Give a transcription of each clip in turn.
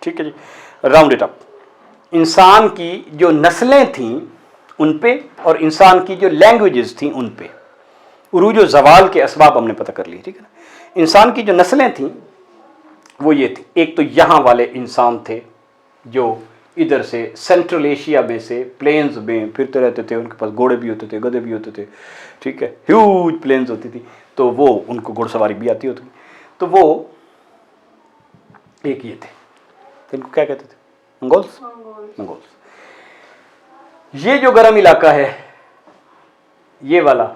ٹھیک ہے جی. Round it up. انسان کی جو نسلیں تھیں ان پہ اور انسان کی جو لینگویجز تھیں ان پہ عروج و زوال کے اسباب ہم نے پتہ کر لیے. ٹھیک ہے نا. انسان کی جو نسلیں تھیں وہ یہ تھی. ایک تو یہاں والے انسان تھے جو ادھر سے سینٹرل ایشیا میں سے پلینز میں پھرتے رہتے تھے. ان کے پاس گھوڑے بھی ہوتے تھے, گدھے بھی ہوتے تھے. ٹھیک ہے, ہیوج پلینز ہوتی تھی, تو وہ ان کو گھوڑ سواری بھی آتی ہوتی تھی. تو وہ ایک یہ تھے, ان کو کیا کہتے تھے؟ منگولز. منگولز. یہ جو گرم علاقہ ہے یہ والا,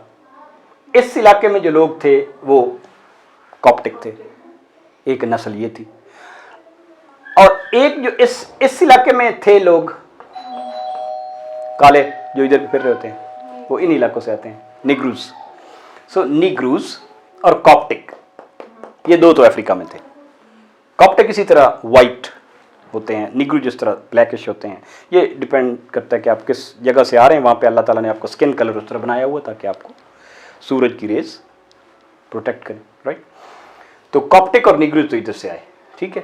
اس علاقے میں جو لوگ تھے وہ کاپٹک تھے, ایک نسل یہ تھی. اور ایک جو اس علاقے میں تھے لوگ کالے جو ادھر پھر رہے ہوتے ہیں وہ ان علاقوں سے آتے ہیں, نیگروز. سو نیگروز اور کاپٹک یہ دو تو افریقہ میں تھے. کاپٹک اسی طرح وائٹ ہوتے ہیں, نیگرو جس طرح بلیکش ہوتے ہیں. یہ ڈپینڈ کرتا ہے کہ آپ کس جگہ سے آ رہے ہیں, وہاں پہ اللہ تعالیٰ نے آپ کا اسکن کلر اس طرح بنایا ہوا تاکہ آپ کو سورج کی ریز پروٹیکٹ کریں. رائٹ. تو کاپٹک اور نیگروز تو ادھر سے آئے. ٹھیک ہے.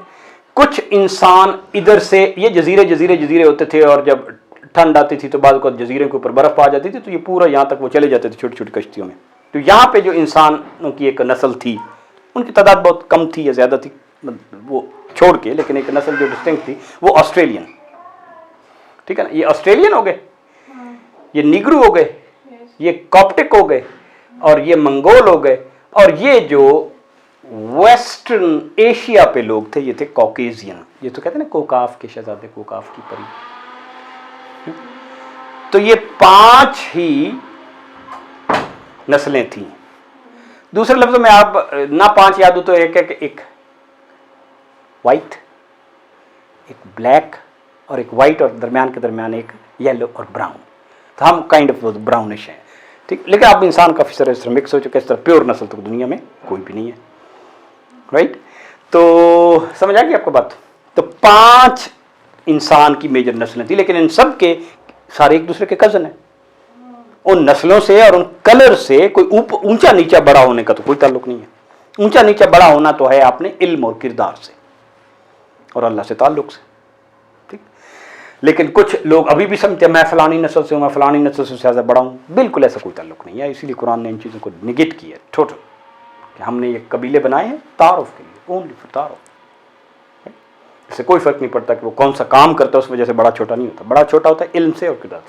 کچھ انسان ادھر سے, یہ جزیرے ہوتے تھے, اور جب ٹھنڈ آتی تھی تو بعض اوقات جزیرے کے اوپر برف آ جاتی تھی, تو یہ پورا یہاں تک وہ چلے جاتے تھے چھوٹی چھوٹی کشتیوں میں. تو یہاں پہ جو انسانوں کی ایک نسل تھی, ان کی تعداد بہت کم تھی یا زیادہ تھی وہ چھوڑ کے, لیکن ایک نسل جو ڈسٹنکٹ تھی وہ آسٹریلین. ٹھیک ہے نا. یہ آسٹریلین ہو گئے, یہ نیگرو ہو گئے, یہ کاپٹک ہو گئے, اور یہ منگول ہو گئے, اور یہ جو ویسٹرن ایشیا پہ لوگ تھے یہ تھے کوکیزین. یہ تو کہتے ہیں نا کوکاف کے شہزادے, کوکاف کی پری. تو یہ 5 ہی نسلیں تھیں. دوسرے لفظوں میں آپ نہ 5 یاد ہو تو ایک وائٹ, ایک بلیک, اور ایک وائٹ, اور درمیان کے درمیان ایک یلو اور براؤن. تو ہم کائنڈ آف براؤنش ہیں. ٹھیک. لیکن آپ انسان کافی سارے اس طرح مکس ہو چکے, اس طرح پیور نسل تو دنیا میں کوئی بھی نہیں ہے. رائٹ. تو سمجھ آ گئی آپ کو بات. تو 5 انسان کی میجر نسلیں تھیں, لیکن ان سب کے سارے ایک دوسرے کے کزن ہیں. ان نسلوں سے اور ان کلر سے کوئی اونچا نیچا بڑا ہونے کا تو کوئی تعلق نہیں ہے. اونچا نیچا بڑا ہونا تو ہے اپنے علم اور کردار سے اور اللہ سے تعلق سے. ٹھیک. لیکن کچھ لوگ ابھی بھی سمجھتے ہیں میں فلانی نسل سے ہوں, میں فلانی نسل سے زیادہ بڑا ہوں. بالکل ایسا کوئی تعلق نہیں ہے. اسی لیے قرآن نے ان چیزوں کو نگیٹ کیا ہے ٹوٹل, کہ ہم نے یہ قبیلے بنائے ہیں تعارف کے لیے, اونلی فار تعارف. اس سے کوئی فرق نہیں پڑتا کہ وہ کون سا کام کرتا ہے, اس وجہ سے بڑا چھوٹا نہیں ہوتا. بڑا چھوٹا ہوتا ہے علم سے اور کردار.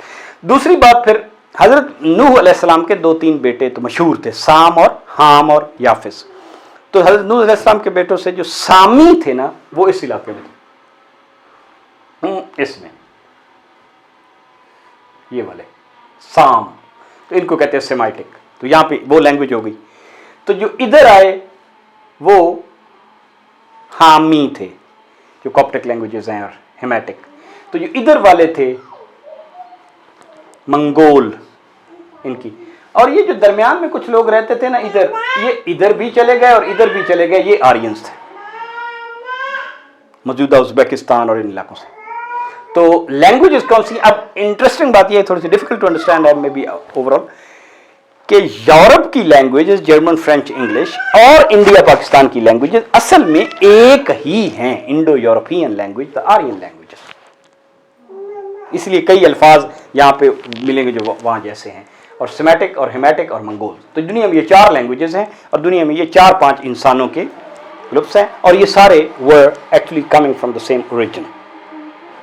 دوسری بات, پھر حضرت نوح علیہ السلام کے 2-3 بیٹے تو مشہور تھے, سام اور حام اور یافس. تو حضرت نوح علیہ السلام کے بیٹوں سے جو سامی تھے نا وہ اس علاقے میں تھے, اس میں یہ والے سام, تو ان کو کہتے ہیں سیمائٹک. تو یہاں پہ وہ لینگویج ہو گئی. تو جو ادھر آئے وہ حامی تھے, جو کاپٹک لینگویجز ہیں, اور ہیمیٹک. تو جو ادھر والے تھے منگول ان کی. اور یہ جو درمیان میں کچھ لوگ رہتے تھے نا ادھر, یہ ادھر بھی چلے گئے اور ادھر بھی چلے گئے, یہ آرینز تھے موجودہ ازبکستان اور ان علاقوں سے. تو لینگویجز کون سی. اب انٹرسٹنگ بات یہ ہے, تھوڑی سی ڈیفیکلٹ ٹو انڈرسٹینڈ ہے مے بی اوور آل, کہ یورپ کی لینگویجز جرمن, فرینچ, انگلش, اور انڈیا پاکستان کی لینگویجز اصل میں ایک ہی ہیں, انڈو یورپین لینگویج, دا آرین لینگویجز. اس لیے کئی الفاظ یہاں پہ ملیں گے جو وہاں جیسے ہیں, اور سیمیٹک اور ہیمیٹک اور منگول. تو دنیا میں یہ 4 لینگویجز ہیں, اور دنیا میں یہ 4-5 انسانوں کے لفظ ہیں, اور یہ سارے were actually coming from the same origin.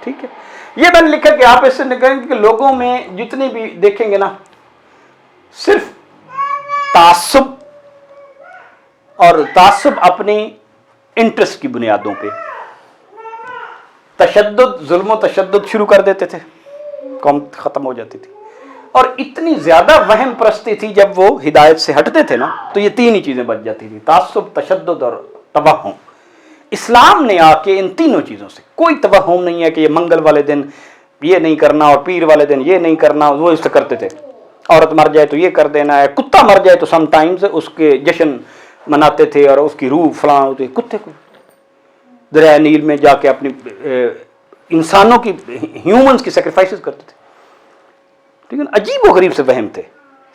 ٹھیک ہے. یہ میں نے لکھا کہ آپ اس سے نکلیں گے کہ لوگوں میں جتنے بھی دیکھیں گے نا صرف تعصب, اور تعصب اپنی انٹرسٹ کی بنیادوں پہ تشدد, ظلم و تشدد شروع کر دیتے تھے, قوم ختم ہو جاتی تھی. اور اتنی زیادہ وہم پرستی تھی جب وہ ہدایت سے ہٹتے تھے نا, تو یہ 3 ہی چیزیں بچ جاتی تھی, تعصب, تشدد اور توہم. اسلام نے آ کے ان تینوں چیزوں سے, کوئی توہم نہیں ہے کہ یہ منگل والے دن یہ نہیں کرنا اور پیر والے دن یہ نہیں کرنا, وہ اس سے کرتے تھے. عورت مر جائے تو یہ کر دینا ہے, کتا مر جائے تو سم ٹائمز اس کے جشن مناتے تھے, اور اس کی روح فلاں ہوتی. کتے کو دریائے نیل میں جا کے اپنی انسانوں کی, ہیومنز کی سیکریفائسز کرتے تھے. ٹھیک ہے نا. عجیب و غریب سے وہم تھے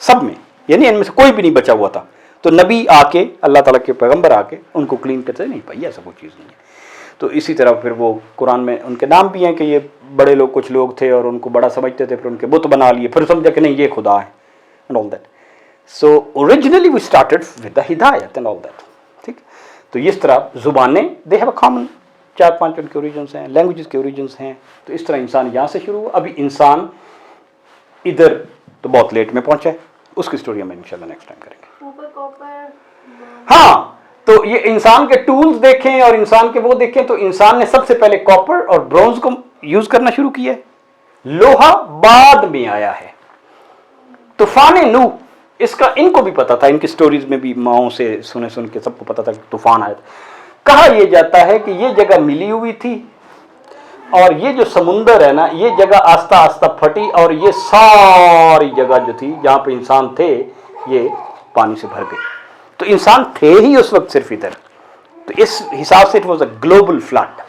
سب میں, یعنی ان میں سے کوئی بھی نہیں بچا ہوا تھا. تو نبی آ کے, اللہ تعالیٰ کے پیغمبر آ کے ان کو کلین کرتے نہیں, بھائی ایسا کوئی چیز نہیں ہے. تو اسی طرح پھر وہ قرآن میں ان کے نام بھی ہیں کہ یہ بڑے لوگ کچھ لوگ تھے اور ان کو بڑا سمجھتے تھے، پھر ان کے بت بنا لیے، پھر سمجھا کہ نہیں یہ خدا ہے and all that. So originally we started with the ہدایت اینڈ آل دیٹ. ٹھیک. تو اس طرح زبانیں دے ہیو اے کامن 4-5 ان کے اوریجنس ہیں، لینگویجز کے اوریجنس ہیں. تو اس طرح انسان یہاں سے شروع ہوا. ابھی انسان ادھر تو بہت لیٹ میں پہنچا ہے، اس کی اسٹوری ہم انشاءاللہ نیکسٹ ٹائم کریں گے. ہاں تو یہ انسان کے ٹولز دیکھیں اور انسان کے وہ دیکھیں تو انسان نے سب سے پہلے کاپر اور برونز کو یوز کرنا شروع کیا ہے. لوہا بعد میں آیا ہے. طوفان نوح اس کا ان کو بھی پتا تھا، ان کی سٹوریز میں بھی ماؤں سے سن کے سب کو پتا تھا کہ طوفان آیا تھا. کہا یہ جاتا ہے کہ یہ جگہ ملی ہوئی تھی اور یہ جو سمندر ہے نا یہ جگہ آہستہ آہستہ پھٹی اور یہ ساری جگہ جو تھی جہاں پہ انسان تھے یہ پانی سے بھر گئی. تو انسان تھے ہی اس وقت صرف ادھر. تو اس حساب سے it was a global flood.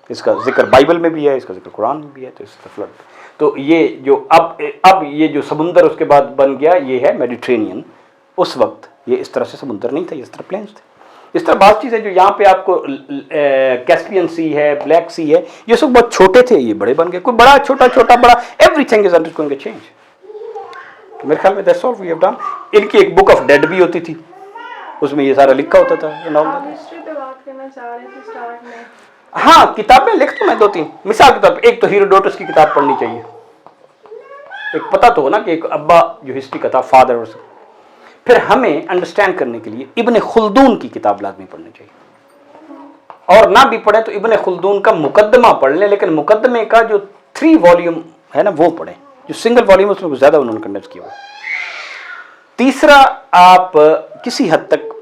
اس کا ذکر بائبل میں بھی ہے، اس کا ذکر قرآن میں بھی ہے. تو اس کا فلڈ تو یہ جو اب یہ جو سمندر اس کے بعد بن گیا یہ ہے میڈیٹرینین. اس وقت یہ اس طرح سے سمندر نہیں تھا، اس طرح پلینس تھے. اس طرح بعض چیزیں جو یہاں پہ آپ کو کیسپین سی ہے، بلیک سی ہے، یہ سب بہت چھوٹے تھے، یہ بڑے بن گئے. کوئی بڑا چھوٹا چھوٹا بڑا everything is undergoing a change. تو میرے خیال میں that's all we have done. ان کی ایک بک آف ڈیڈ بھی ہوتی تھی، اس میں یہ سارا لکھا ہوتا تھا. ہسٹری پہ بات کرنا چاہ رہے تھے اسٹارٹ میں. ہاں کتابیں لکھ تو میں 2-3 مثال کے طور پہ ایک تو ہیروڈوٹس کی کتاب پڑھنی چاہیے. ایک پتہ تو ہو نا کہ ایک ابا جو ہسٹری کا تھا فادر. پھر ہمیں انڈرسٹینڈ کرنے کے لیے ابن خلدون کی کتاب لازمی پڑھنی چاہیے. اور نہ بھی پڑھیں تو ابن خلدون کا مقدمہ پڑھ لیں، لیکن مقدمے کا جو 3 والیوم ہے نا وہ پڑھیں، جو سنگل والیوم اس میں زیادہ انہوں نے کنڈینس کیا ہوا. تیسرا آپ کسی حد تک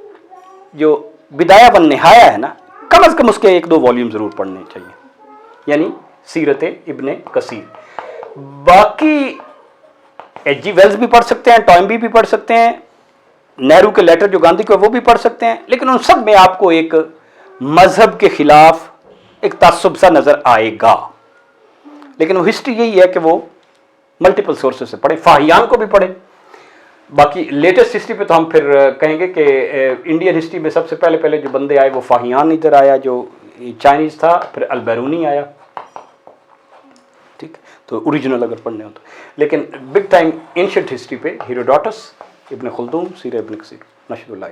جو بدایہ و نہایہ ہے نا کم از کم اس کے 1-2 والیوم ضرور پڑھنے چاہیے، یعنی سیرت ابن کثیر. باقی ایچ جی ویلز بھی پڑھ سکتے ہیں، ٹوائنبی بھی پڑھ سکتے ہیں، نہرو کے لیٹر جو گاندھی کو وہ بھی پڑھ سکتے ہیں. لیکن ان سب میں آپ کو ایک مذہب کے خلاف ایک تعصب سا نظر آئے گا. لیکن وہ ہسٹری یہی ہے کہ وہ ملٹیپل سورسز سے پڑھیں، فاہیان کو بھی پڑھیں. باقی لیٹسٹ ہسٹری پہ تو ہم پھر کہیں گے کہ انڈین ہسٹری میں سب سے پہلے جو بندے آئے وہ فاہیان ادھر آیا جو چائنیز تھا، پھر البیرونی آیا. ٹھیک تو اوریجنل اگر پڑھنے ہو تو. لیکن بگ ٹائم اینشنٹ ہسٹری پہ ہیروڈوٹس، ابن خلدون، سیرت ابن کثیر. نشہد اللہ.